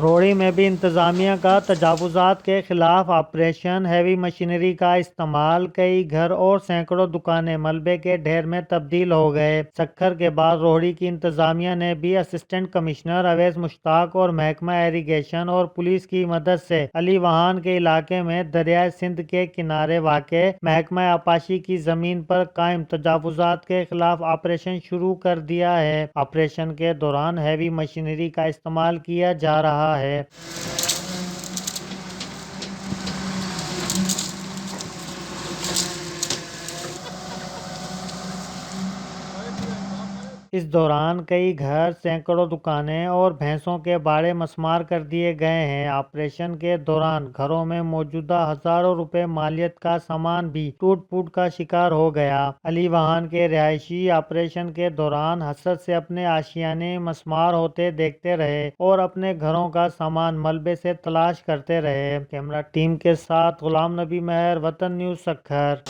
रोहड़ी में भी इंतजामिया का तजावुजात के खिलाफ ऑपरेशन। हैवी मशीनरी का इस्तेमाल, कई घर और सैकड़ों दुकानें मलबे के ढेर में तब्दील हो गए। सक्खर के बाद रोहड़ी की इंतजामिया ने भी असिस्टेंट कमिश्नर अवैस मुश्ताक और महकमा इरिगेशन और पुलिस की मदद से अली वहान के इलाके में दरियाए सिंध के किनारे वाक़े महकमा आपाशी की जमीन पर कायम तजावुजात के खिलाफ ऑपरेशन शुरू कर दिया है। ऑपरेशन के दौरान हैवी मशीनरी का इस्तेमाल किया जा रहा है। इस दौरान कई घर, सैकड़ों दुकानें और भैंसों के बाड़े मस्मार कर दिए गए हैं। ऑपरेशन के दौरान घरों में मौजूदा हजारों रुपए मालियत का सामान भी टूट फूट का शिकार हो गया। अली वहान के रिहायशी ऑपरेशन के दौरान हसरत से अपने आशियाने मस्मार होते देखते रहे और अपने घरों का सामान मलबे से तलाश करते रहे। कैमरा टीम के साथ गुलाम नबी मेहर, वतन न्यूज़, सक्खर।